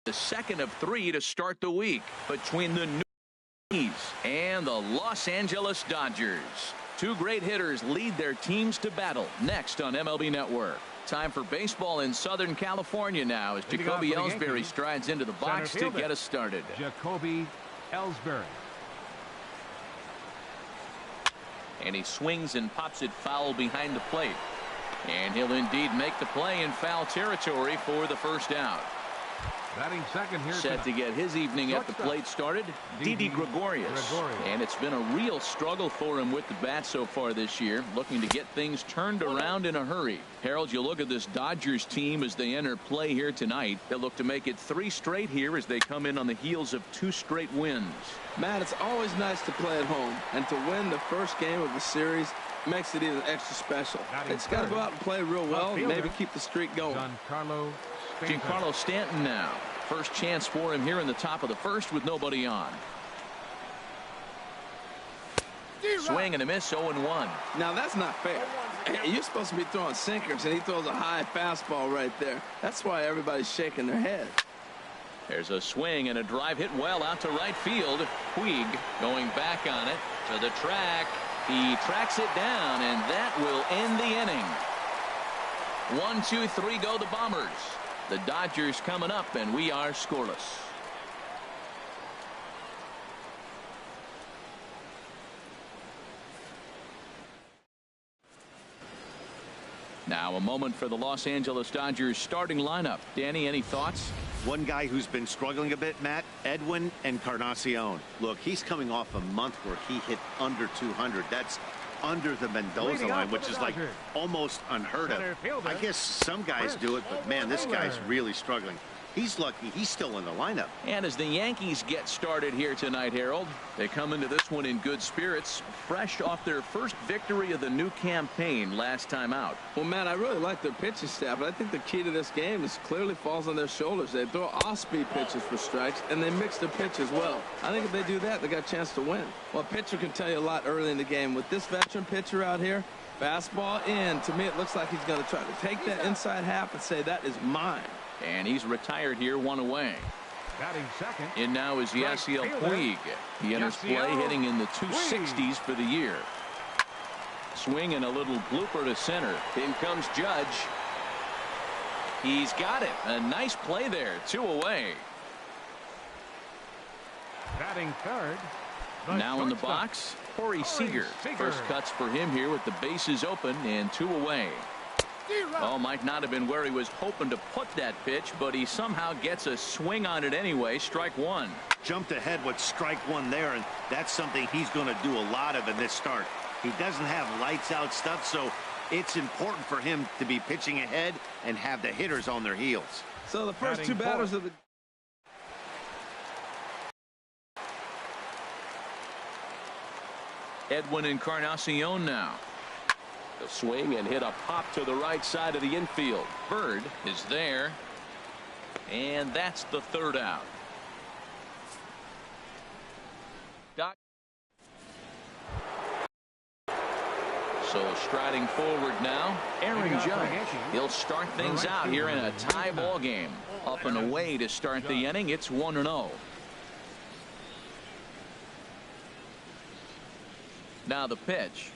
The second of 3 to start the week between the Yankees and the Los Angeles Dodgers. Two great hitters lead their teams to battle next on MLB Network. Time for baseball in Southern California now as Jacoby Ellsbury strides into the box to get us started. Jacoby Ellsbury. And he swings and pops it foul behind the plate. And he'll indeed make the play in foul territory for the first out. Batting second here set to get his evening at the plate started, Didi Gregorius. And it's been a real struggle for him with the bat so far this year, looking to get things turned around in a hurry. Harold, you look at this Dodgers team as they enter play here tonight. They'll look to make it 3 straight here as they come in on the heels of 2 straight wins. Matt, it's always nice to play at home, and to win the first game of the series makes it even extra special. They just got to go out and play real well and maybe keep the streak going. Giancarlo Stanton now. First chance for him here in the top of the first with nobody on. Swing and a miss, 0-1. Now that's not fair. You're supposed to be throwing sinkers, and he throws a high fastball right there. That's why everybody's shaking their head. There's a swing and a drive hit well out to right field. Puig going back on it to the track. He tracks it down, and that will end the inning. 1, 2, 3 go the Bombers. The Dodgers coming up, and we are scoreless. Now a moment for the Los Angeles Dodgers starting lineup. Danny, any thoughts? One guy who's been struggling a bit, Matt, Edwin Encarnacion. Look, he's coming off a month where he hit under 200. That's under the Mendoza line, which is like almost unheard of. I guess some guys do it, but man, this guy's really struggling. He's lucky he's still in the lineup. And as the Yankees get started here tonight, Harold, they come into this one in good spirits, fresh off their first victory of the new campaign last time out. Well, man, I really like their pitching staff, but I think the key to this game is clearly falls on their shoulders. They throw off-speed pitches for strikes, and they mix their pitch as well. I think if they do that, they got a chance to win. Well, a pitcher can tell you a lot early in the game. With this veteran pitcher out here, fastball in, to me it looks like he's going to try to take that inside half and say, that is mine. And he's retired here, 1 away. Batting second. In now is Yasiel Puig. He enters play hitting in the 260s for the year. Swing and a little blooper to center. In comes Judge. He's got it. A nice play there. 2 away. Batting third. Now in the box, Corey Seager. First cuts for him here with the bases open and 2 away. Oh, might not have been where he was hoping to put that pitch, but he somehow gets a swing on it anyway. Strike 1. Jumped ahead with strike 1 there, and that's something he's going to do a lot of in this start. He doesn't have lights out stuff, so it's important for him to be pitching ahead and have the hitters on their heels. So the first 2 batters of the Edwin Encarnacion now. The swing and hit a pop to the right side of the infield. Bird is there. And that's the 3rd out. So striding forward now, Aaron Judge. He'll start things out here in a tie ball game. Up and away to start the inning. It's 1-0. Now the pitch.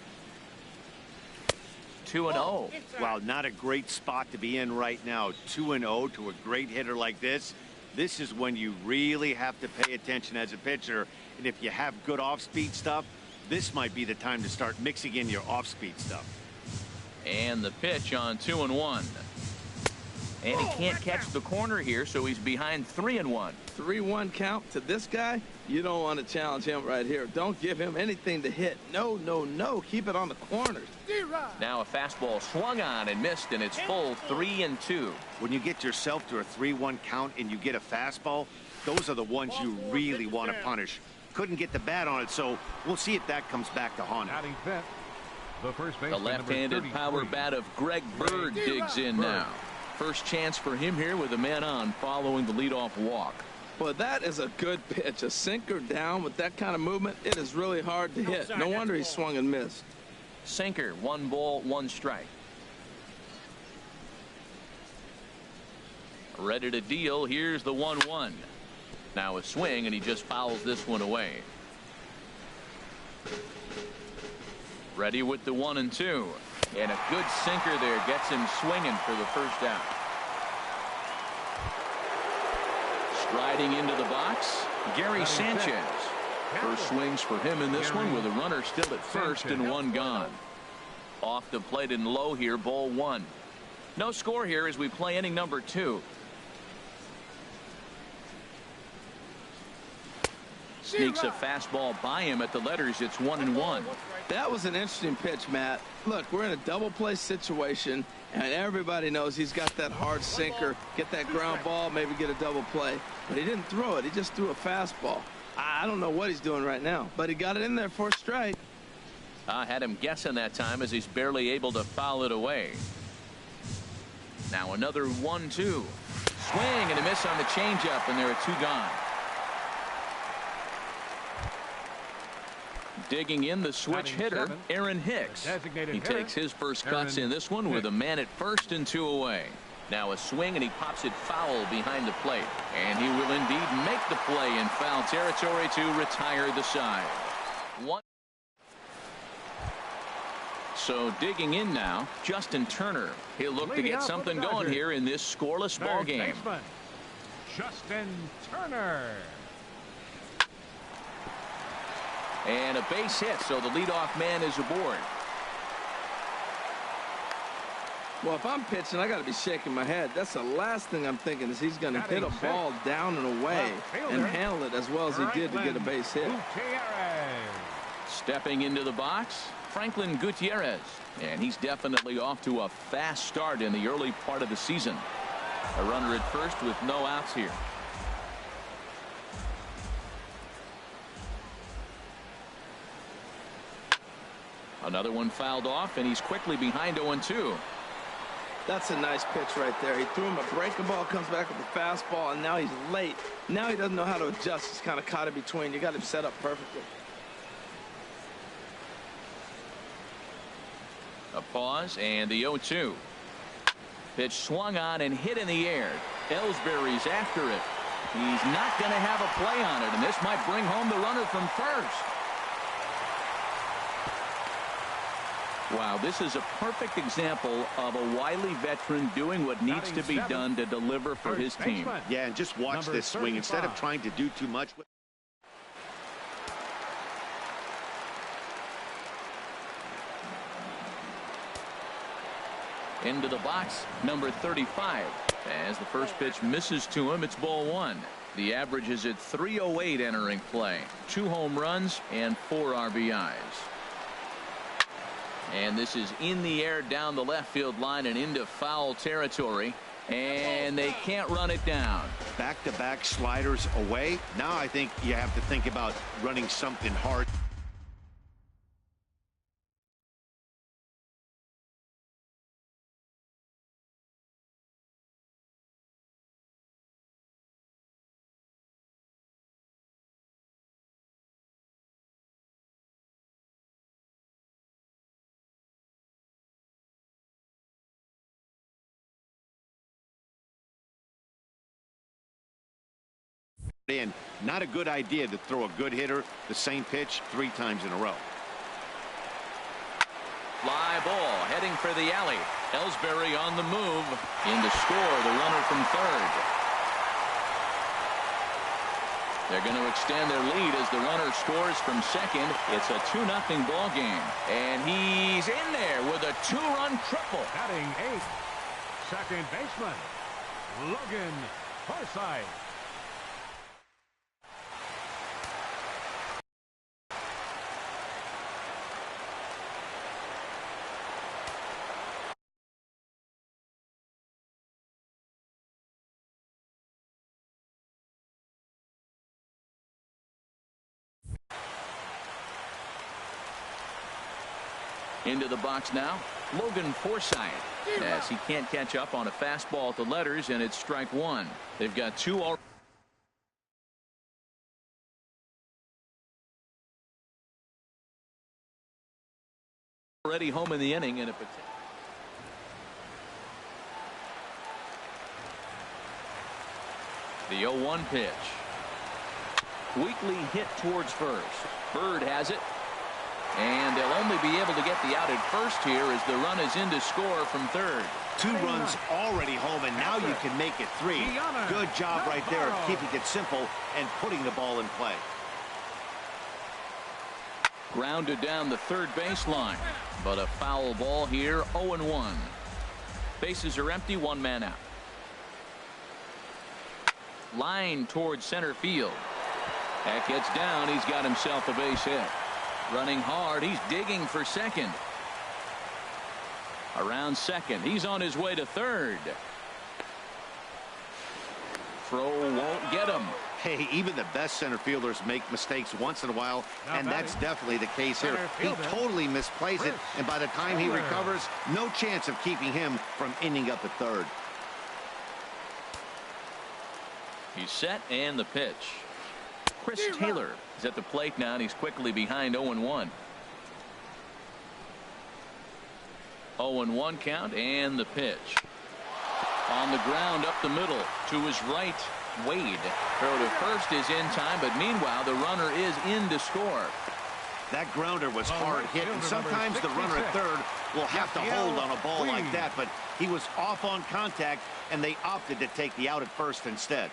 2-0. Wow, not a great spot to be in right now. 2-0 to a great hitter like this. This is when you really have to pay attention as a pitcher. And if you have good off-speed stuff, this might be the time to start mixing in your off-speed stuff. And the pitch on 2-1. And he can't catch the corner here, so he's behind 3-1. 3-1 count to this guy. You don't want to challenge him right here. Don't give him anything to hit. No, no, no. Keep it on the corners. Now a fastball swung on and missed, and it's full 3-2. When you get yourself to a 3-1 count and you get a fastball, those are the ones you really want to punish. Couldn't get the bat on it, so we'll see if that comes back to haunt him. The left-handed power bat of Greg Bird digs in now. First chance for him here with a man on following the leadoff walk. Well, that is a good pitch. A sinker down with that kind of movement, it is really hard to hit. No wonder he swung and missed. Sinker, 1 ball, 1 strike. Ready to deal. Here's the 1-1. Now a swing, and he just fouls this one away. Ready with the 1-2. And a good sinker there gets him swinging for the first out. Striding into the box, Gary Sanchez. First swings for him in this one with a runner still at first and one gone. Off the plate and low here, ball one. No score here as we play inning number 2. Sneaks a fastball by him at the letters. It's 1-1. That was an interesting pitch, Matt. Look, we're in a double play situation, and everybody knows he's got that hard sinker. Get that ground ball, maybe get a double play. But he didn't throw it. He just threw a fastball. I don't know what he's doing right now, but he got it in there for a strike. I had him guessing that time as he's barely able to foul it away. Now another 1-2. Swing and a miss on the changeup, and there are 2 gone. Digging in the switch hitter, Aaron Hicks. He takes his first cuts in this one with a man at first and 2 away. Now a swing, and he pops it foul behind the plate. And he will indeed make the play in foul territory to retire the side. So digging in now, Justin Turner. He'll look to get something going here in this scoreless ball game. Justin Turner. And a base hit, so the leadoff man is aboard. Well, if I'm pitching, I got to be shaking my head. That's the last thing I'm thinking is he's going to hit a ball down and away and handle it as well as he did to get a base hit. Stepping into the box, Franklin Gutierrez. And he's definitely off to a fast start in the early part of the season. A runner at first with no outs here. Another one fouled off, and he's quickly behind 0-2. That's a nice pitch right there. He threw him a breaking ball, comes back with a fastball, and now he's late. Now he doesn't know how to adjust. He's kind of caught in between. You got him set up perfectly. A pause, and the 0-2. Pitch swung on and hit in the air. Ellsbury's after it. He's not going to have a play on it, and this might bring home the runner from first. Wow, this is a perfect example of a wily veteran doing what needs to be done to deliver for his team. Yeah, and just watch this swing. Instead of trying to do too much. Into the box, number 35. As the first pitch misses to him, it's ball 1. The average is at 308 entering play. 2 home runs and 4 RBIs. And this is in the air down the left field line and into foul territory. And they can't run it down. Back-to-back sliders away. Now I think you have to think about running something hard. In. Not a good idea to throw a good hitter the same pitch 3 times in a row. Fly ball heading for the alley. Ellsbury on the move. In to score the runner from third. They're going to extend their lead as the runner scores from second. It's a 2-0 ball game. And he's in there with a 2-run triple. Batting 8th, second baseman, Logan Forsythe. Into the box now, Logan Forsythe, as he can't catch up on a fastball at the letters, and it's strike 1. They've got 2 already home in the inning, and The 0-1 pitch. Weakly hit towards first. Bird has it. And they'll only be able to get the out at first here as the run is in to score from third. 2 runs already home, and now you can make it 3. Good job right there of keeping it simple and putting the ball in play. Grounded down the third baseline, but a foul ball here. 0-1. Bases are empty, 1 man out. Line towards center field. That gets down. He's got himself a base hit. Running hard. He's digging for second. Around second. He's on his way to third. Throw won't get him. Hey, even the best center fielders make mistakes once in a while, and that's definitely the case here. He totally misplays it, and by the time he recovers, no chance of keeping him from ending up at third. He's set, and the pitch. Chris Taylor is at the plate now, and he's quickly behind 0-1. 0-1 count, and the pitch. On the ground up the middle to his right. Wade. Throw to first is in time, but meanwhile the runner is in to score. That grounder was hard hit, and sometimes the runner at third will have to hold on a ball like that, but he was off on contact, and they opted to take the out at first instead.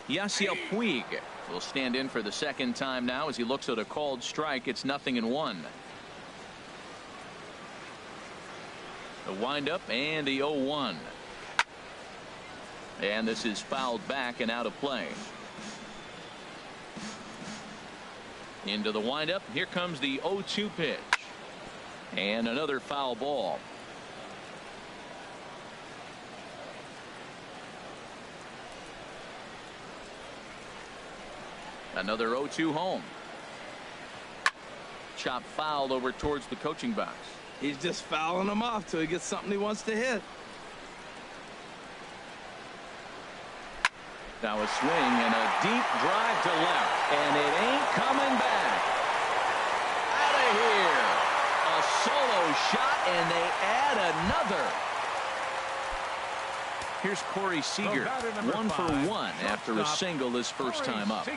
Yasiel Puig will stand in for the second time now as he looks at a called strike. It's 0-1. The windup and the 0-1. And this is fouled back and out of play. Into the windup. Here comes the 0-2 pitch. And another foul ball. Another 0-2 home. Chop fouled over towards the coaching box. He's just fouling him off till he gets something he wants to hit. Now a swing and a deep drive to left, and it ain't coming back. Out of here. A solo shot, and they add another. Here's Corey Seager, 1 for 1 after a single his first time up.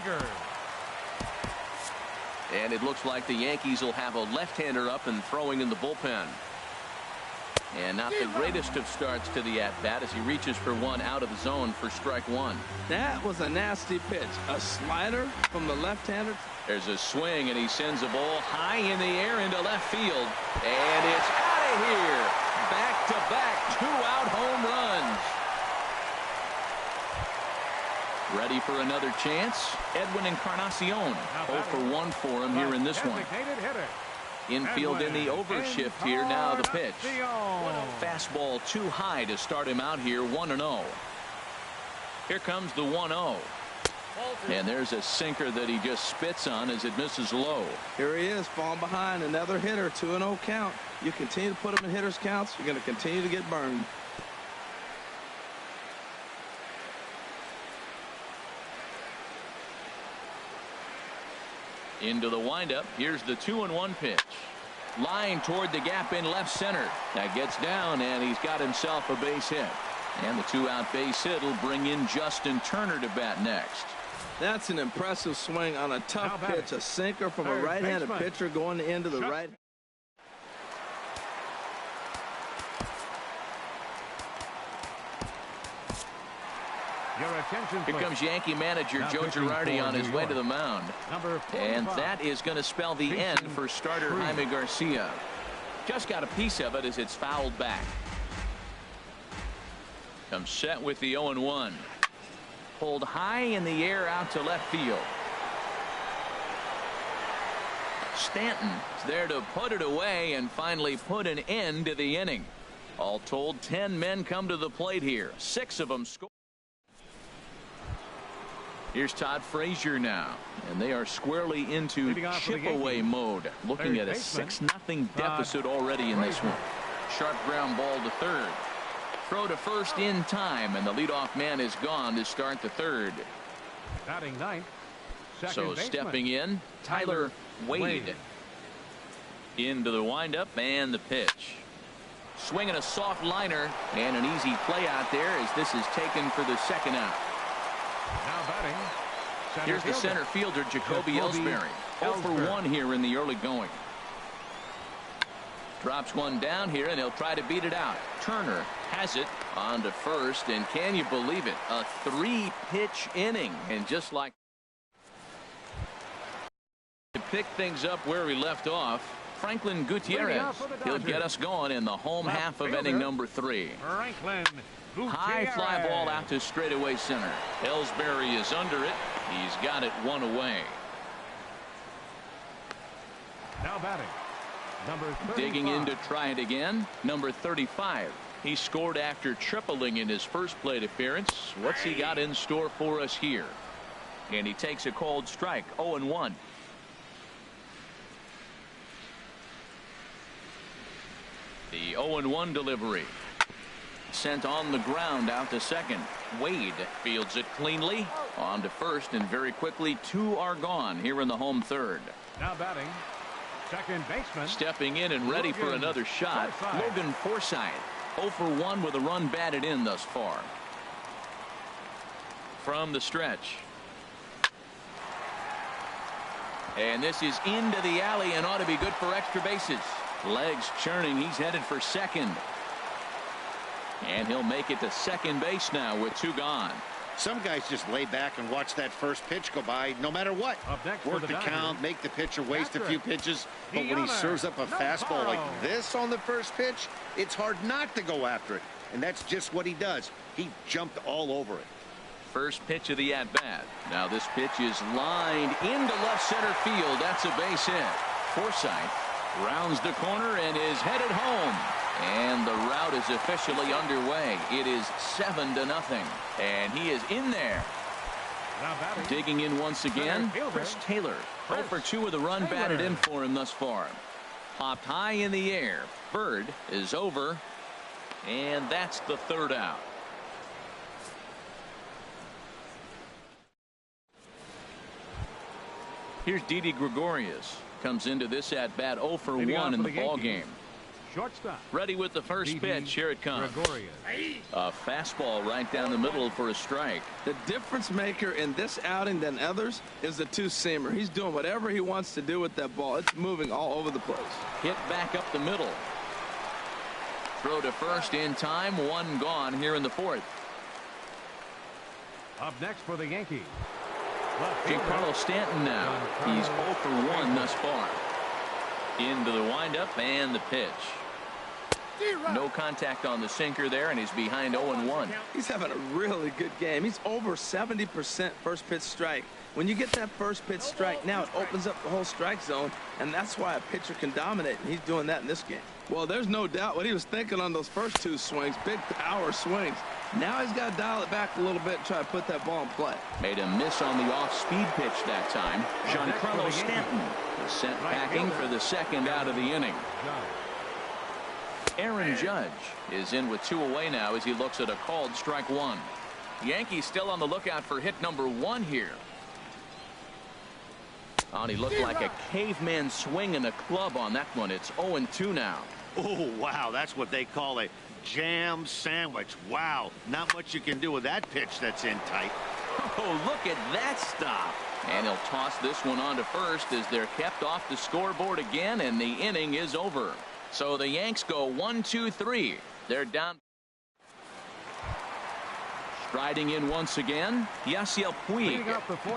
And it looks like the Yankees will have a left-hander up and throwing in the bullpen. And not the greatest of starts to the at-bat as he reaches for one out of the zone for strike 1. That was a nasty pitch. A slider from the left-hander. There's a swing, and he sends a ball high in the air into left field. And it's out of here. Back-to-back 2-out home runs. Ready for another chance. Edwin Encarnacion. 0 for 1 for him here in this one. Infield in the overshift here. Now the pitch. Fastball too high to start him out here. 1-0. Here comes the 1-0. And there's a sinker that he just spits on as it misses low. Here he is, falling behind. Another hitter. 2-0 count. You continue to put him in hitters counts, you're going to continue to get burned. Into the windup. Here's the 2-1 pitch. Line toward the gap in left center. That gets down, and he's got himself a base hit. And the 2-out base hit will bring in Justin Turner to bat next. That's an impressive swing on a tough pitch. A sinker from a right-handed pitcher going into the right. Here comes Yankee manager Joe Girardi on his way to the mound. And that is going to spell the end for starter Jaime Garcia. Just got a piece of it as it's fouled back. Comes set with the 0-1. Pulled high in the air out to left field. Stanton is there to put it away and finally put an end to the inning. All told, 10 men come to the plate here. 6 of them score. Here's Todd Frazier now, and they are squarely into chip-away mode, looking at a 6-0 deficit already in this one. Sharp ground ball to third. Throw to first in time, and the leadoff man is gone to start the third. Batting ninth, So stepping in, Tyler Wade. Into the windup and the pitch. Swinging a soft liner and an easy play out there as this is taken for the second out. Now batting. Here's the center fielder, Jacoby Ellsbury. 0 for 1 here in the early going. Drops one down here, and he'll try to beat it out. Turner has it on to first, and can you believe it? A 3-pitch inning, and just like to pick things up where we left off, Franklin Gutierrez. He'll get us going in the home half of inning number 3. Franklin Gutierrez. High fly ball out to straightaway center. Ellsbury is under it. He's got it one away. Now batting. Number 35. Digging in to try it again. Number 35. He scored after tripling in his first plate appearance. What's he got in store for us here? And he takes a cold strike. 0-1. The 0-1 delivery. Sent on the ground out to second. Wade fields it cleanly. On to first, and very quickly 2 are gone here in the home third. Now batting. Second baseman. Stepping in and ready for another shot. Logan Forsythe. 0 for 1 with a run batted in thus far. From the stretch. And this is into the alley and ought to be good for extra bases. Legs churning. He's headed for second. And he'll make it to second base now with 2 gone. Some guys just lay back and watch that first pitch go by no matter what. Work the count, make the pitcher waste a few pitches. But when he serves up a fastball like this on the first pitch, it's hard not to go after it. And that's just what he does. He jumped all over it. First pitch of the at-bat. Now this pitch is lined into left center field. That's a base hit. Forsythe rounds the corner and is headed home. And the route is officially underway. It is 7-0. And he is in there. Digging in once again, Chris Taylor. 0 for 2 with a run batted in for him thus far. Popped high in the air. Bird is over. And that's the third out. Here's Didi Gregorius. Comes into this at bat 0 for 1 in the ball game. Shortstop. Ready with the first pitch. Here it comes. A fastball right down the middle for a strike. The difference maker in this outing than others is the 2-seamer. He's doing whatever he wants to do with that ball. It's moving all over the place. Hit back up the middle. Throw to first in time. 1 gone here in the 4th. Up next for the Yankees. Giancarlo Stanton now. He's 0 for 1 thus far. Into the windup and the pitch. No contact on the sinker there, and he's behind 0-1. He's having a really good game. He's over 70% first pitch strike. When you get that first pitch strike, now it opens up the whole strike zone, and that's why a pitcher can dominate, and he's doing that in this game. Well, there's no doubt what he was thinking on those first 2 swings, big power swings. Now he's got to dial it back a little bit and try to put that ball in play. Made a miss on the off-speed pitch that time. Giancarlo Stanton is sent packing for the second out of the inning. Aaron Judge is in with 2 away now as he looks at a called strike 1. Yankees still on the lookout for hit number 1 here. And he looked like a caveman swinging a club on that one. It's 0-2 now. Oh, wow. That's what they call a jam sandwich. Wow. Not much you can do with that pitch that's in tight. Oh, look at that stop. And he'll toss this one on to first as they're kept off the scoreboard again, and the inning is over. So the Yanks go 1-2-3. They're down. Striding in once again, Yasiel Puig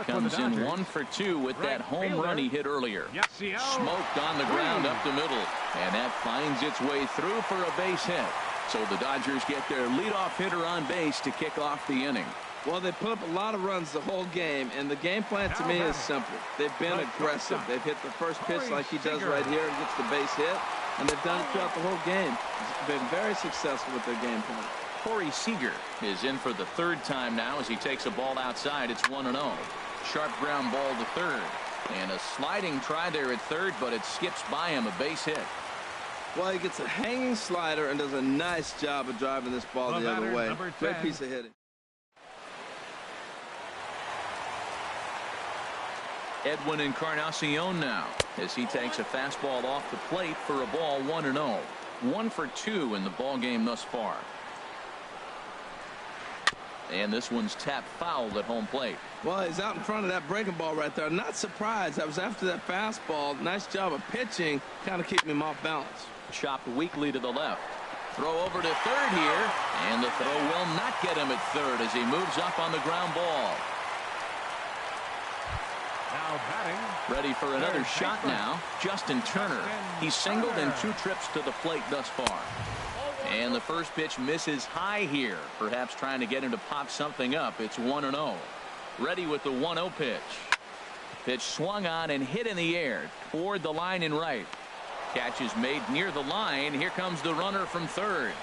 comes in 1 for 2 with that home run he hit earlier. Smoked on the ground up the middle, and that finds its way through for a base hit. So the Dodgers get their leadoff hitter on base to kick off the inning. Well, they put up a lot of runs the whole game, and the game plan to me is simple. They've been aggressive. They've hit the first pitch like he does right here and gets the base hit, and they've done it throughout the whole game. They've been very successful with their game plan. Corey Seager is in for the 3rd time now as he takes a ball outside. It's 1-0. Sharp ground ball to third. And a sliding try there at third, but it skips by him, a base hit. Well, he gets a hanging slider and does a nice job of driving this ball the other way. Great piece of hitting. Edwin Encarnacion now as he takes a fastball off the plate for a ball 1-0. 1 for 2 in the ball game thus far. And this one's tapped foul at home plate. Well, he's out in front of that breaking ball right there. Not surprised. I was after that fastball. Nice job of pitching, kind of keeping him off balance. Chopped weakly to the left. Throw over to third here, and the throw will not get him at third as he moves up on the ground ball. Now batting. Ready for another shot now. Justin Turner. He's singled in 2 trips to the plate thus far. And the first pitch misses high here, perhaps trying to get him to pop something up. It's 1-0. Ready with the 1-0 pitch. Pitch swung on and hit in the air toward the line and right. Catch is made near the line. Here comes the runner from third.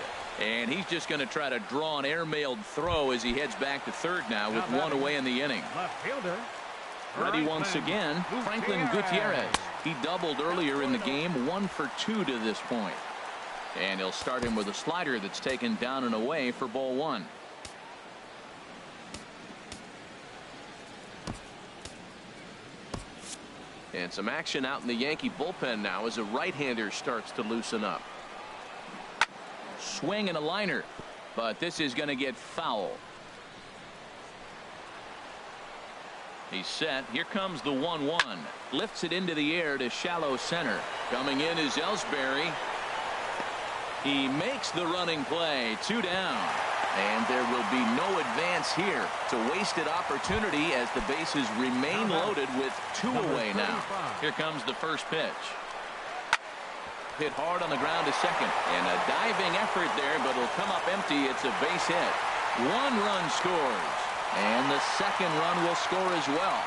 And he's just going to try to draw an airmailed throw as he heads back to third now with 1 away in the inning. Left fielder. Ready once again, Franklin Gutierrez. He doubled earlier in the game, 1 for 2 to this point. And he'll start him with a slider that's taken down and away for ball 1. And some action out in the Yankee bullpen now as a right-hander starts to loosen up. Swing and a liner, but this is going to get foul. He's set. Here comes the 1-1. Lifts it into the air to shallow center. Coming in is Ellsbury. He makes the running play. 2 down. And there will be no advance here. It's a wasted opportunity as the bases remain loaded with 2 away now. Here comes the first pitch. Hit hard on the ground to second. And a diving effort there, but it'll come up empty. It's a base hit. 1 run scores. And the second run will score as well.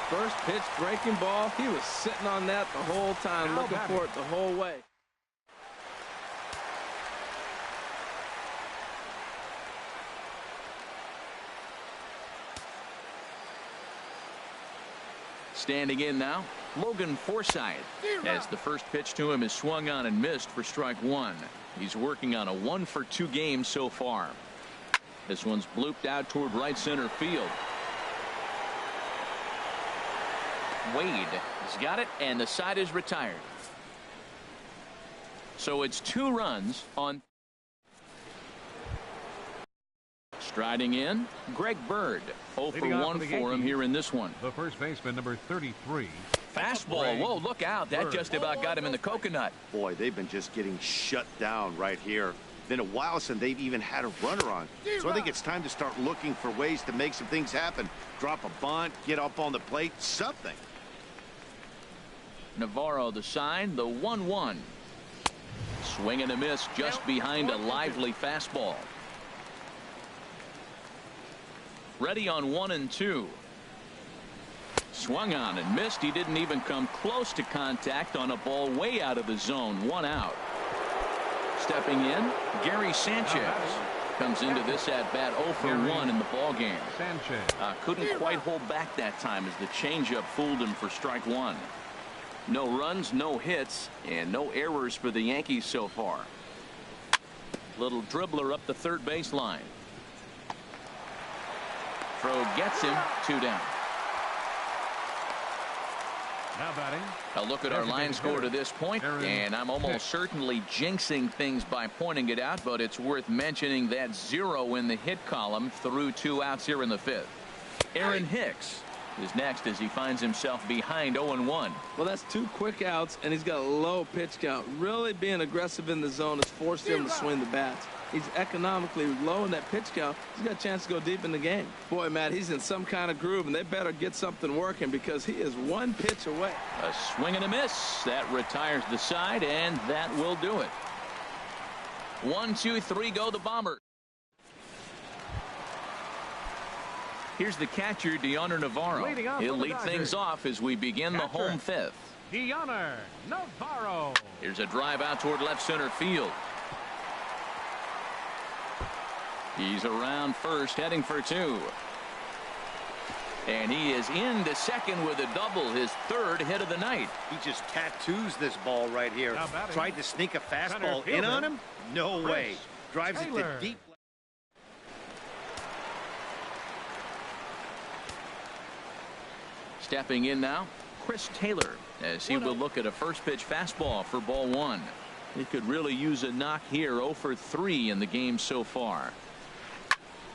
First pitch breaking ball. He was sitting on that the whole time, looking for it the whole way. Standing in now, Logan Forsythe, as the first pitch to him is swung on and missed for strike 1. He's working on a 1 for 2 game so far. This one's blooped out toward right center field. Wade has got it, and the side is retired. So it's 2 runs on. Striding in, Greg Bird. 0 for 1 for him here in this one. The first baseman, number 33. Fastball. Whoa, look out. That just about got him in the coconut. Boy, they've been just getting shut down right here. Been a while since they've even had a runner on. So I think it's time to start looking for ways to make some things happen. Drop a bunt, get up on the plate, something. Navarro the sign, the 1-1. Swing and a miss just behind a lively fastball. Ready on 1 and 2. Swung on and missed. He didn't even come close to contact on a ball way out of the zone. 1 out. Stepping in, Gary Sanchez comes into this at bat 0 for 1 in the ball game. Couldn't quite hold back that time as the changeup fooled him for strike 1. No runs, no hits, and no errors for the Yankees so far. Little dribbler up the third baseline. Throw gets him. 2 down. Now batting. A look at our line score to this point, and I'm almost certainly jinxing things by pointing it out, but it's worth mentioning that 0 in the hit column through 2 outs here in the 5th. Aaron Hicks is next as he finds himself behind 0-1. Well, that's 2 quick outs, and he's got a low pitch count. Really being aggressive in the zone has forced him to swing the bats. He's economically low in that pitch count. He's got a chance to go deep in the game. Boy, Matt, he's in some kind of groove, and they better get something working because he is 1 pitch away. A swing and a miss. That retires the side, and that will do it. 1, 2, 3 go the Bombers. Here's the catcher, Deoner Navarro. He'll lead things off as we begin the home 5th. Deoner Navarro. Here's a drive out toward left center field. He's around first, heading for 2. And he is into second with a double, his 3rd hit of the night. He just tattoos this ball right here. Tried to sneak a fastball in on him? No way. Drives it to deep. Stepping in now, Chris Taylor, as he will look at a first pitch fastball for ball 1. He could really use a knock here. 0 for 3 in the game so far.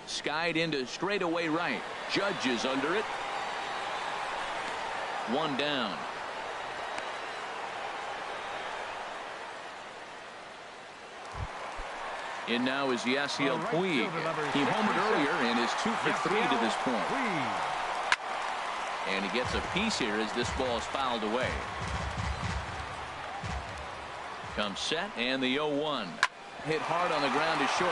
Skied into straightaway right. Judge is under it. 1 down. In now is Yasiel Puig. He homered earlier and is 2 for 3 to this point. And he gets a piece here as this ball is fouled away. Comes set and the 0-1. Hit hard on the ground is short.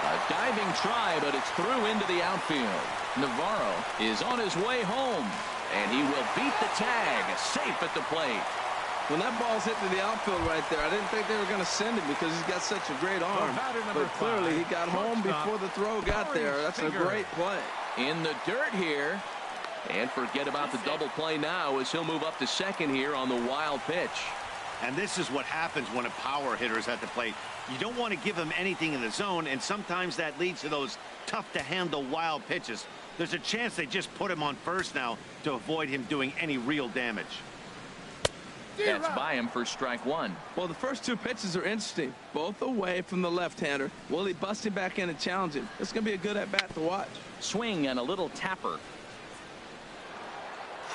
A diving try, but it's through into the outfield. Navarro is on his way home, and he will beat the tag. Safe at the plate. When that ball's hit to the outfield right there, I didn't think they were going to send him because he's got such a great arm. But clearly he got home before the throw got there. That's a great play. In the dirt here. And forget about the double play now as he'll move up to second here on the wild pitch. And this is what happens when a power hitter is at the plate. You don't want to give him anything in the zone, and sometimes that leads to those tough-to-handle wild pitches. There's a chance they just put him on first now to avoid him doing any real damage. That's by him for strike 1. Well, the first 2 pitches are interesting, both away from the left-hander. Will he bust him back in and challenge him? It's going to be a good at-bat to watch. Swing and a little tapper.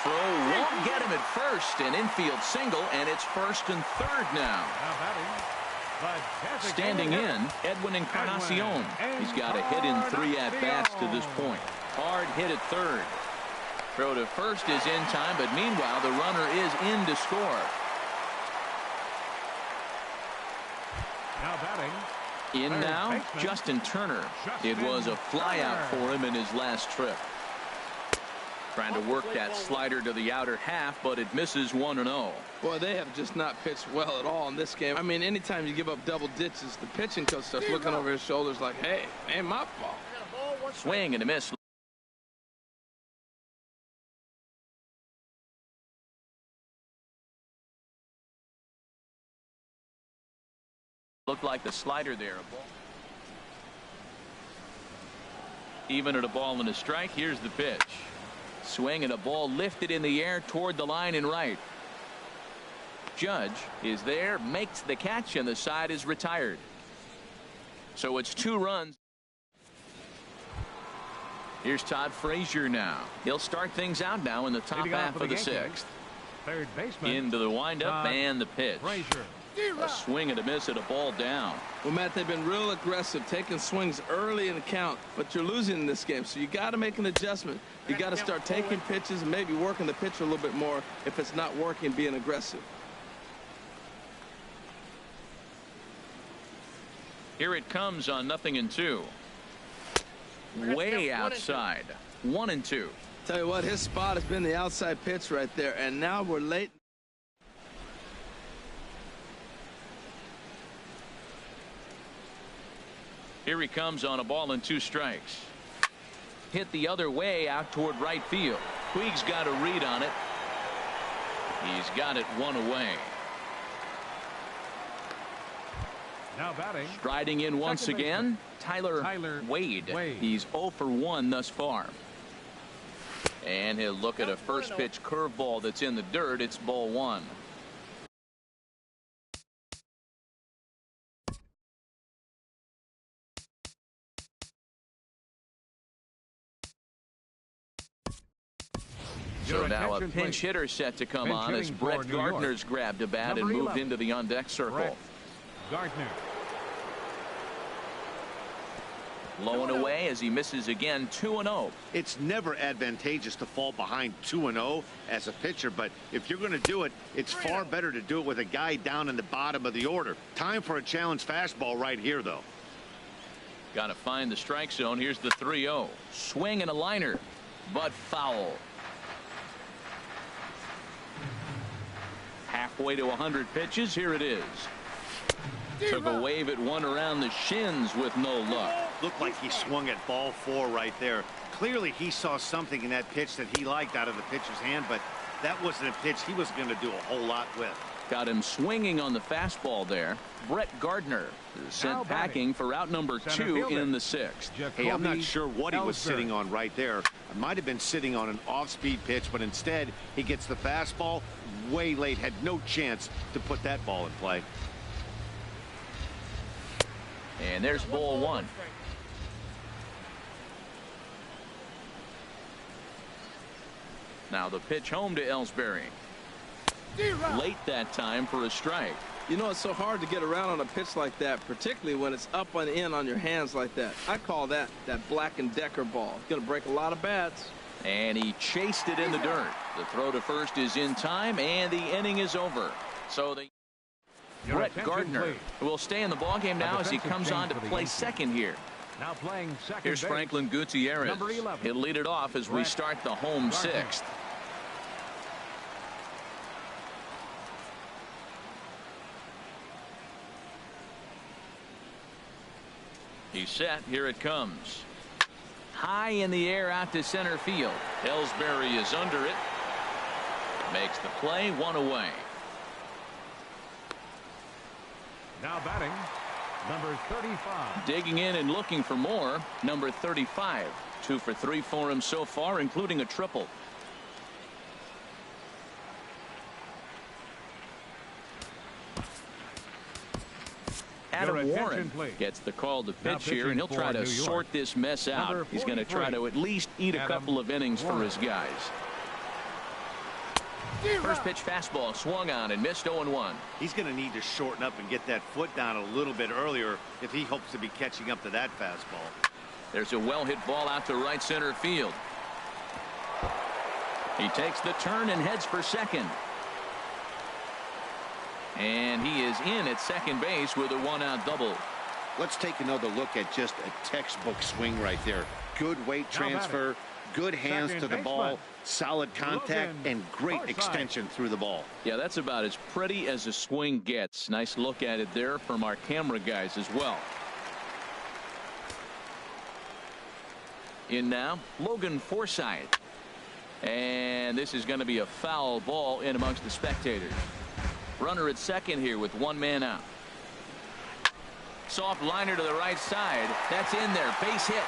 Throw won't get him at first. An infield single, and it's first and third now. Standing in, Edwin Encarnacion. He's got a hit in 3 at-bats to this point. Hard hit at third. Throw to first is in time, but meanwhile the runner is in to score. Now batting. In now, Justin Turner. It was a flyout for him in his last trip. Trying to work that slider to the outer half, but it misses 1-0. Boy, they have just not pitched well at all in this game. I mean, anytime you give up double ditches, the pitching coach starts looking over his shoulders like, hey, ain't my fault. Swing and a miss. Looked like the slider there. Even at a ball and a strike. Here's the pitch. Swing and a ball lifted in the air toward the line and right. Judge is there, makes the catch, and the side is retired. So it's 2 runs. Here's Todd Frazier now. He'll start things out now in the top half of the Yankees. 6th. Third baseman. Into the windup and the pitch. Frazier. A swing and a miss at a ball down. Well, Matt, they've been real aggressive, taking swings early in the count, but you're losing in this game, so you got to make an adjustment. You got to start taking pitches and maybe working the pitcher a little bit more if it's not working, being aggressive. Here it comes on 0-2. Way outside. 1-2. Tell you what, his spot has been the outside pitch right there, and now we're late. Here he comes on a ball and 2 strikes. Hit the other way out toward right field. Puig's got a read on it. He's got it 1 away. Now batting. Striding in once again, Tyler Wade. He's 0 for 1 thus far. And he'll look at a first pitch curveball that's in the dirt. It's ball 1. So now a pinch hitter set to come on as Brett Gardner's grabbed a bat and moved into the on-deck circle. Gardner. Low and away as he misses again. 2-0. It's never advantageous to fall behind 2-0 as a pitcher, but if you're going to do it, it's far better to do it with a guy down in the bottom of the order. Time for a challenge fastball right here, though. Got to find the strike zone. Here's the 3-0. Swing and a liner, but foul. Halfway to 100 pitches. Here it is. Took a wave at one around the shins with no luck. Looked like he swung at ball 4 right there. Clearly he saw something in that pitch that he liked out of the pitcher's hand, but that wasn't a pitch he was going to do a whole lot with. Got him swinging on the fastball there. Brett Gardner is sent packing for out number 2 in the 6th. Hey, I'm not sure what he was sitting on right there. I might have been sitting on an off-speed pitch, but instead he gets the fastball way late. Had no chance to put that ball in play. And there's ball 1. Now the pitch home to Ellsbury. Late that time for a strike. You know, it's so hard to get around on a pitch like that, particularly when it's up and in on your hands like that. I call that Black & Decker ball. It's going to break a lot of bats. And he chased it in the dirt. The throw to first is in time, and the inning is over. So the Brett Gardner will stay in the ballgame now as he comes on to play second here. Now playing second. Here's base. Franklin Gutierrez. Number 11. He'll lead it off as we start the home 6th. He's set. Here it comes. High in the air out to center field. Ellsbury is under it. Makes the play, 1 away. Now batting, number 35. Digging in and looking for more, number 35. 2 for 3 for him so far, including a triple. Adam Warren gets the call to pitch here, and he'll try to sort this mess out. He's going to try to at least eat a couple of innings for his guys. First pitch fastball swung on and missed 0-1. He's going to need to shorten up and get that foot down a little bit earlier if he hopes to be catching up to that fastball. There's a well-hit ball out to right center field. He takes the turn and heads for second. And he is in at second base with a 1-out double. Let's take another look at just a textbook swing right there. Good weight transfer, good hands to the ball, solid contact, and great extension through the ball. Yeah, that's about as pretty as a swing gets. Nice look at it there from our camera guys as well. In now, Logan Forsythe. And this is going to be a foul ball in amongst the spectators. Runner at second here with 1 man out. Soft liner to the right side. That's in there. Base hit.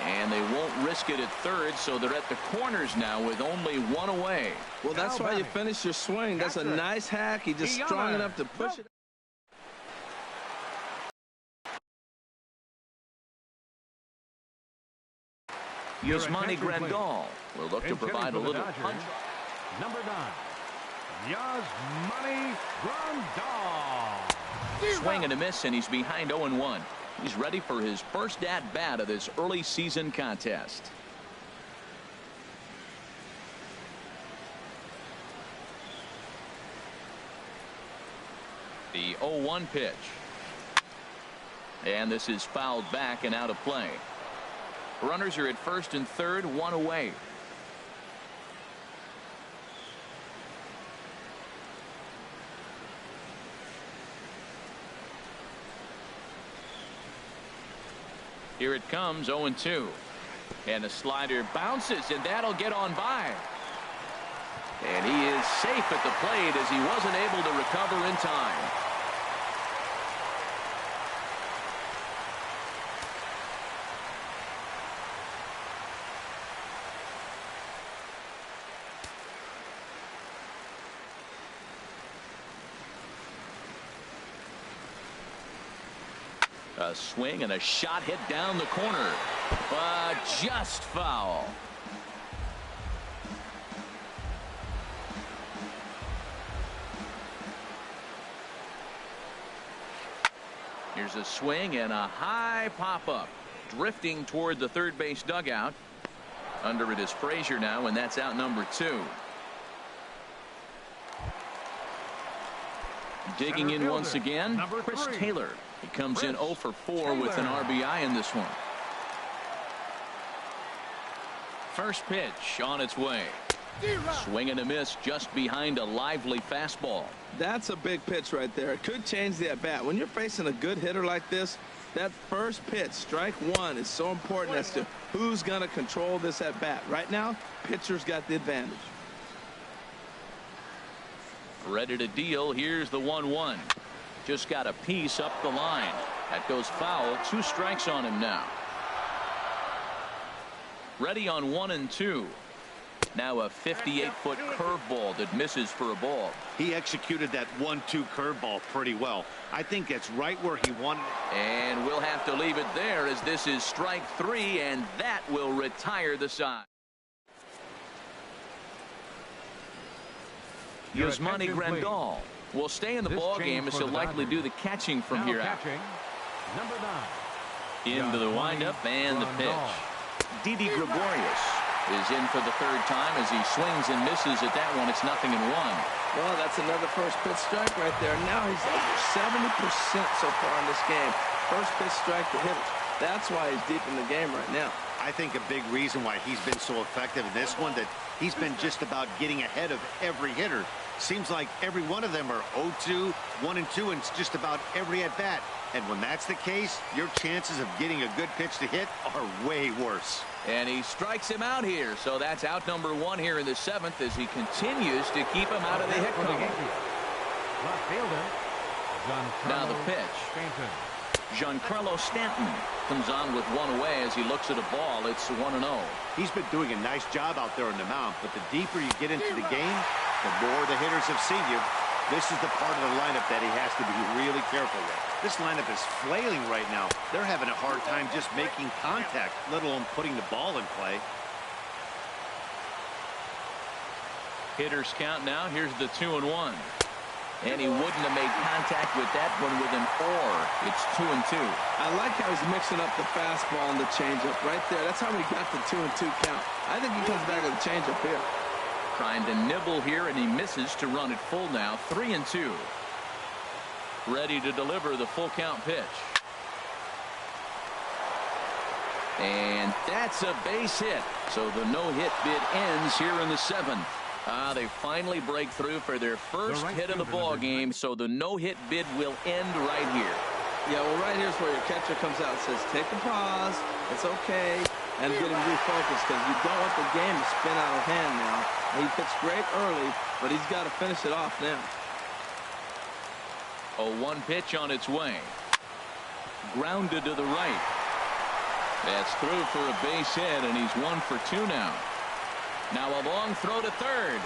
And they won't risk it at third, so they're at the corners now with only 1 away. Well, that's why you finish your swing. That's a nice hack. He's just strong enough to push it. Yasmani Grandal will look to provide a little punch. Number 9. Yasmani Grandal. Swing and a miss, and he's behind 0-1. He's ready for his first at-bat of this early season contest. The 0-1 pitch. And this is fouled back and out of play. Runners are at first and third, 1 away. Here it comes, 0-2. And the slider bounces, and that'll get on by. And he is safe at the plate as he wasn't able to recover in time. A swing and a shot hit down the corner, but just foul. Here's a swing and a high pop-up, drifting toward the third base dugout. Under it is Frazier now, and that's out number 2. Digging in once again, Chris Taylor. He comes in 0 for 4 with an RBI in this one. First pitch on its way. Swing and a miss just behind a lively fastball. That's a big pitch right there. It could change the at-bat. When you're facing a good hitter like this, that first pitch, strike 1, is so important as to who's going to control this at-bat. Right now, pitcher's got the advantage. Ready to deal. Here's the 1-1. Just got a piece up the line. That goes foul. 2 strikes on him now. Ready on 1-2. Now a 58-foot curveball that misses for a ball. He executed that 1-2 curveball pretty well. I think that's right where he wanted it. And we'll have to leave it there as this is strike 3, and that will retire the side. Yasmani Grandal will stay in the ball game as he'll likely do the catching from here out. Number 9. Into the windup and the pitch. Didi Gregorius is in for the 3rd time as he swings and misses at that one. It's 0-1. Well, that's another first pitch strike right there. Now he's over 70% so far in this game. First pitch strike to hitters. That's why he's deep in the game right now. I think a big reason why he's been so effective in this one, that he's been just about getting ahead of every hitter. Seems like every one of them are 0-2, 1-2, and it's just about every at-bat. And when that's the case, your chances of getting a good pitch to hit are way worse. And he strikes him out here. So that's out number 1 here in the 7th as he continues to keep him out of the hit column. Left fielder. Now the pitch. Giancarlo Stanton comes on with 1 away as he looks at a ball. It's 1-0. He's been doing a nice job out there on the mound, but the deeper you get into the game, the more the hitters have seen you. This is the part of the lineup that he has to be really careful with. This lineup is flailing right now. They're having a hard time just making contact, let alone putting the ball in play. Hitters count now. Here's the 2-1. And he wouldn't have made contact with that one with an or. It's 2-2. I like how he's mixing up the fastball and the changeup right there. That's how he got the 2-2 count. I think he comes back with a changeup here. Trying to nibble here, and he misses to run it full now. 3-2. Ready to deliver the full count pitch. And that's a base hit. So the no-hit bid ends here in the 7th. They finally break through for their first hit of the ball game. So the no-hit bid will end right here. Yeah, well, right here's where your catcher comes out and says, take a pause. It's okay. And get him refocused because you don't want the game to spin out of hand now. He pitched great early, but he's got to finish it off now. A 1 pitch on its way. Grounded to the right. That's through for a base hit, and he's 1 for 2 now. Now a long throw to third.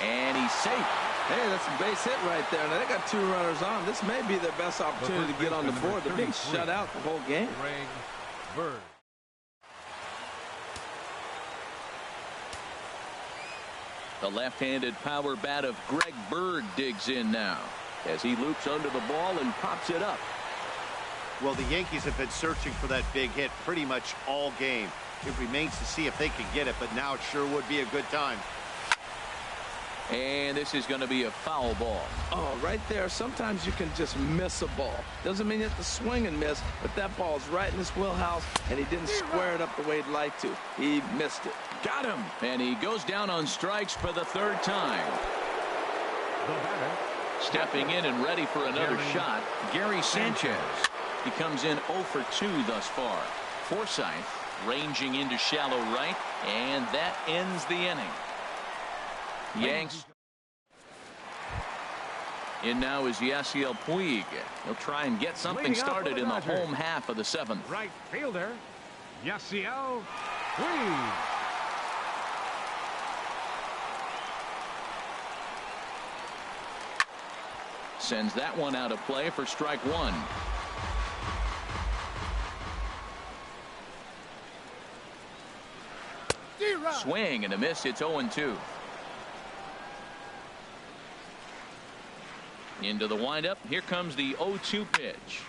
And he's safe. Hey, that's a base hit right there. Now they got 2 runners on. This may be their best opportunity to get on the board. They're being shut out the whole game. Greg Bird. The left-handed power bat of Greg Bird digs in now as he loops under the ball and pops it up. Well, the Yankees have been searching for that big hit pretty much all game. It remains to see if they can get it, but now it sure would be a good time. And this is going to be a foul ball. Oh, right there. Sometimes you can just miss a ball. Doesn't mean you have to swing and miss, but that ball is right in his wheelhouse, and he didn't square it up the way he'd like to. He missed it. Got him. And he goes down on strikes for the 3rd time. The batter. Stepping in and ready for another shot, Gary Sanchez. He comes in 0 for 2 thus far. Forsythe ranging into shallow right, and that ends the inning. Yanks. In now is Yasiel Puig. He'll try and get something started in the home half of the 7th. Right fielder, Yasiel Puig. Sends that one out of play for strike 1. Swing and a miss. It's 0-2. Into the windup. Here comes the 0-2 pitch.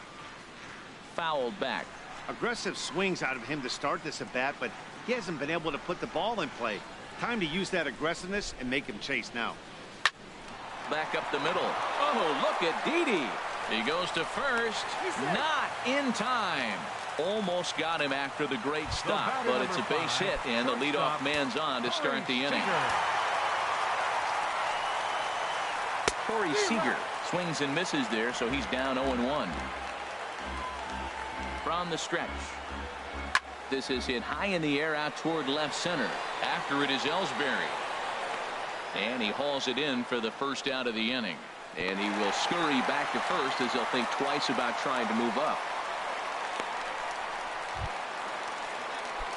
Fouled back. Aggressive swings out of him to start this at bat, but he hasn't been able to put the ball in play. Time to use that aggressiveness and make him chase now. Back up the middle. Oh, look at Didi. He goes to first. Not in time. Almost got him after the great stop, but it's a base hit, and the leadoff man's on to start the inning. Corey Seager swings and misses there, so he's down 0-1. From the stretch. This is hit high in the air out toward left center. After it is Ellsbury. And he hauls it in for the first out of the inning. And he will scurry back to first as he'll think twice about trying to move up.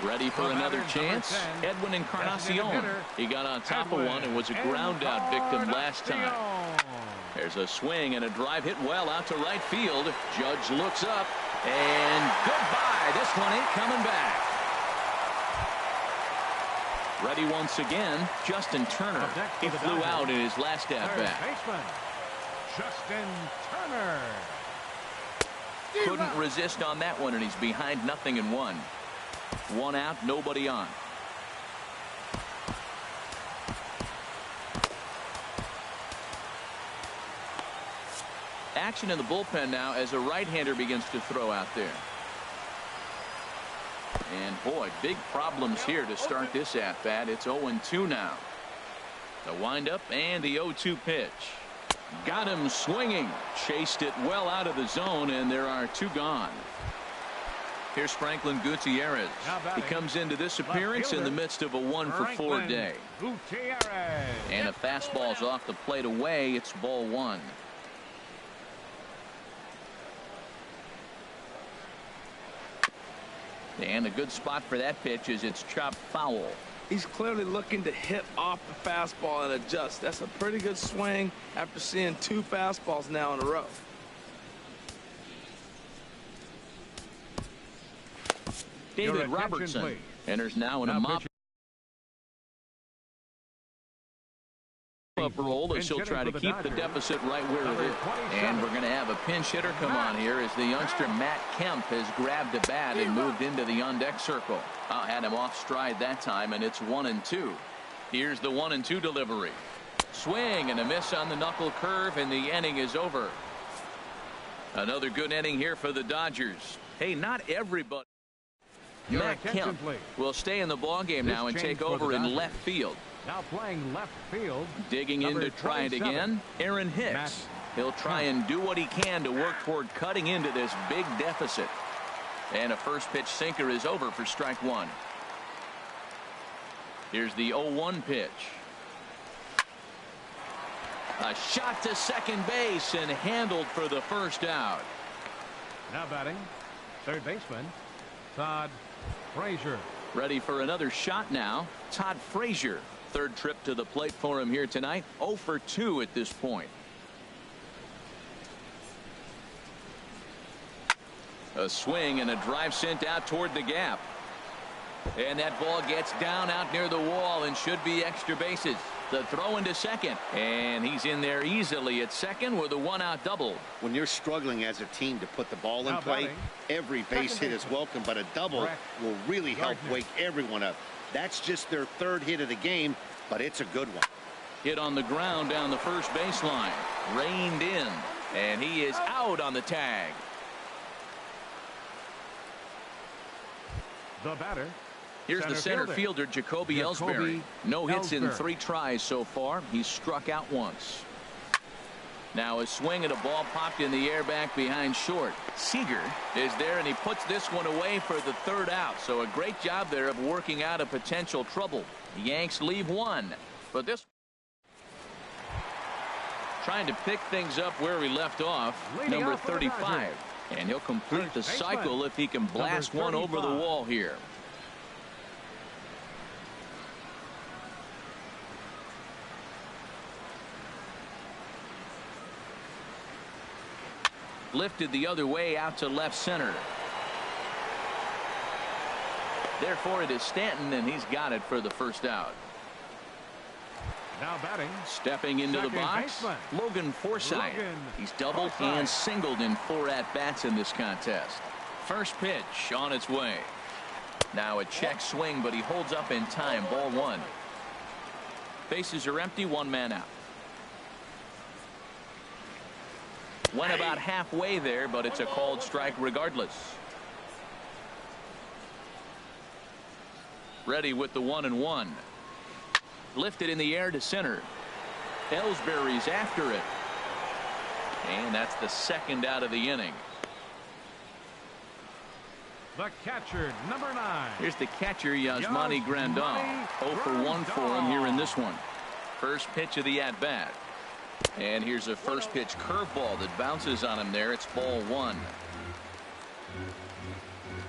Ready for another chance. Edwin Encarnacion. He got on top of one and was a ground out victim last time. There's a swing and a drive hit well out to right field. Judge looks up and goodbye. This one ain't coming back. Ready once again, Justin Turner. He flew out in his last at bat. Justin Turner. Couldn't resist on that one, and he's behind 0-1. One out, nobody on. Action in the bullpen now as a right-hander begins to throw out there. And boy, big problems here to start this at-bat. It's 0-2 now. The windup and the 0-2 pitch. Got him swinging. Chased it well out of the zone, and there are two gone. Here's Franklin Gutierrez. He comes into this appearance in the midst of a 1-for-4 day. And a fastball's off the plate away. It's ball one. And a good spot for that pitch is it's chopped foul. He's clearly looking to hit off the fastball and adjust. That's a pretty good swing after seeing two fastballs now in a row. David Robertson enters now in a mop up role as he'll try to keep the deficit right where it is. And we're going to have a pinch hitter come on here as the youngster Matt Kemp has grabbed a bat and moved into the on-deck circle. Had him off stride that time, and it's 1-2. Here's the 1-2 delivery. Swing and a miss on the knuckle curve, and the inning is over. Another good inning here for the Dodgers. Hey, not everybody. Matt Kemp will stay in the ballgame now and take over in left field. Now playing left field. Digging in to try it again, Aaron Hicks. He'll try and do what he can to work toward cutting into this big deficit. And a first pitch sinker is over for strike one. Here's the 0-1 pitch. A shot to second base and handled for the first out. Now batting, third baseman, Todd Frazier. Ready for another shot now, Todd Frazier. Third trip to the plate for him here tonight. 0-for-2 at this point. A swing and a drive sent out toward the gap. And that ball gets down out near the wall and should be extra bases. The throw into second, and he's in there easily at second with a one-out double. When you're struggling as a team to put the ball in play, every base hit is welcome, but a double will really help wake everyone up. That's just their third hit of the game, but it's a good one. Hit on the ground down the first baseline. Reined in, and he is out on the tag. The batter. Here's the center fielder, Jacoby Ellsbury. No hits in 3 tries so far. He's struck out once. Now a swing and a ball popped in the air back behind short. Seager is there, and he puts this one away for the third out. So a great job there of working out a potential trouble. The Yanks leave one. But this trying to pick things up where he left off, number 35. And he'll complete the cycle if he can blast one over the wall here. Lifted the other way out to left center. Therefore it is Stanton, and he's got it for the first out. Now batting. Stepping into the box, Logan Forsythe. He's doubled and singled in 4 at-bats in this contest. First pitch on its way. Now a check swing, but he holds up in time. Ball one. Bases are empty, 1 man out. Went about halfway there, but it's a called strike regardless. Ready with the 1-1. Lifted in the air to center. Ellsbury's after it. And that's the second out of the inning. The catcher, number 9. Here's the catcher, Yasmani Grandal. 0-for-1 for him here in this one. First pitch of the at-bat. And here's a first pitch curveball that bounces on him there. It's ball 1.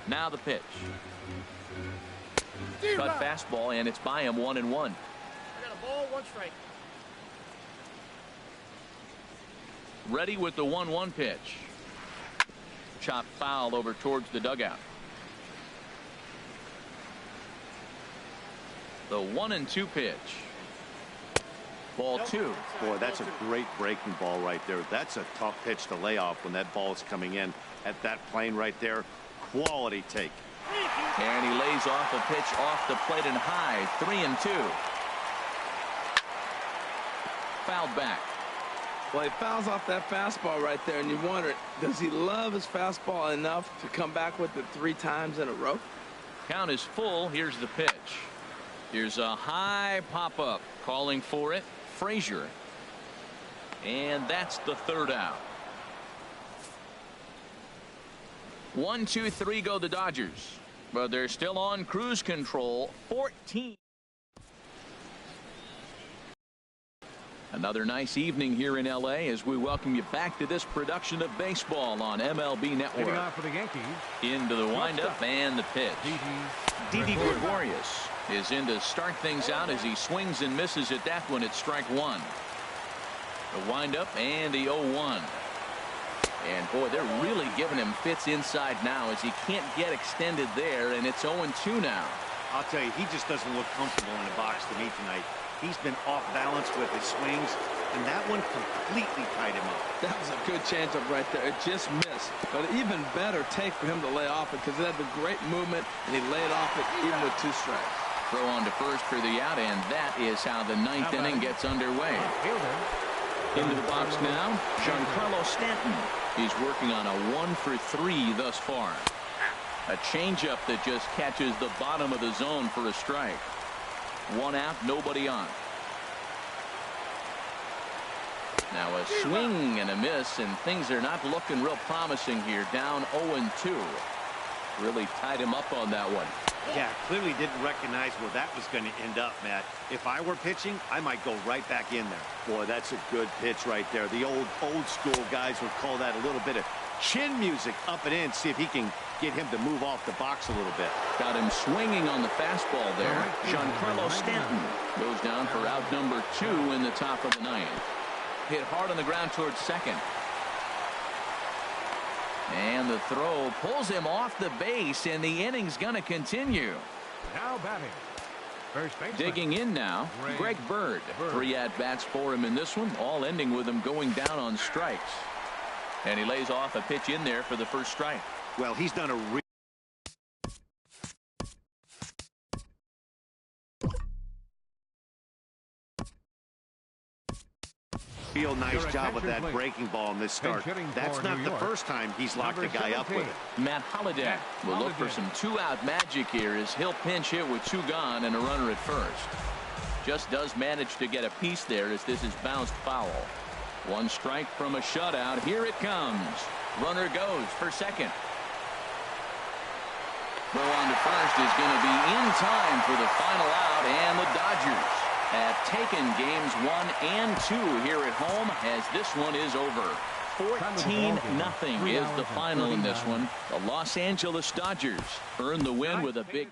Now the pitch. Cut fastball, and it's by him 1-1. I got a ball, 1 strike. Ready with the 1-1 pitch. Chop foul over towards the dugout. The 1-2 pitch. Ball 2. Boy, that's a great breaking ball right there. That's a tough pitch to lay off when that ball is coming in at that plane right there. Quality take. And he lays off a pitch off the plate and high. 3-2. Fouled back. Well, he fouls off that fastball right there, and you wonder, does he love his fastball enough to come back with it 3 times in a row? Count is full. Here's the pitch. Here's a high pop-up. Calling for it, Frazier. And that's the 3rd out. 1, 2, 3 go the Dodgers. But they're still on cruise control. 14. Another nice evening here in L.A. as we welcome you back to this production of baseball on MLB Network. Leading off for the Yankees. Into the windup and the pitch. Didi Gregorius is in to start things out as he swings and misses at that one at strike 1. The windup and the 0-1. And boy, they're really giving him fits inside now as he can't get extended there, and it's 0-2 now. I'll tell you, he just doesn't look comfortable in the box to me tonight. He's been off balance with his swings, and that one completely tied him up. That was a good changeup right there. It just missed. But even better take for him to lay off it because it had the great movement, and he laid off it even with 2 strikes. Throw on to first for the out, and that is how the 9th inning gets underway. Into the box now, Giancarlo Stanton. He's working on a 1 for 3 thus far. A changeup that just catches the bottom of the zone for a strike. 1 out, nobody on. Now a swing and a miss, and things are not looking real promising here. Down 0-2. Really tied him up on that one. Yeah, clearly didn't recognize where that was going to end up, Matt. If I were pitching, I might go right back in there. Boy, that's a good pitch right there. The old school guys would call that a little bit of chin music up and in. See if he can get him to move off the box a little bit. Got him swinging on the fastball there. Giancarlo Stanton goes down for out number 2 in the top of the 9th. Hit hard on the ground towards second. And the throw pulls him off the base, and the inning's going to continue. Now batting. First baseman. Digging in now, Greg Bird. 3 at-bats for him in this one, all ending with him going down on strikes. And he lays off a pitch in there for the first strike. Well, he's done a real nice job with that breaking ball in this start. That's not the first time he's locked a guy up with it. Matt Holliday will look for some 2-out magic here as he'll pinch hit with 2 gone and a runner at first. Just does manage to get a piece there as this is bounced foul. 1 strike from a shutout. Here it comes. Runner goes for second. Throw on to first is going to be in time for the final out, and the Dodgers have taken games 1 and 2 here at home as this one is over. 14-0 is the final in this one. The Los Angeles Dodgers earn the win with a big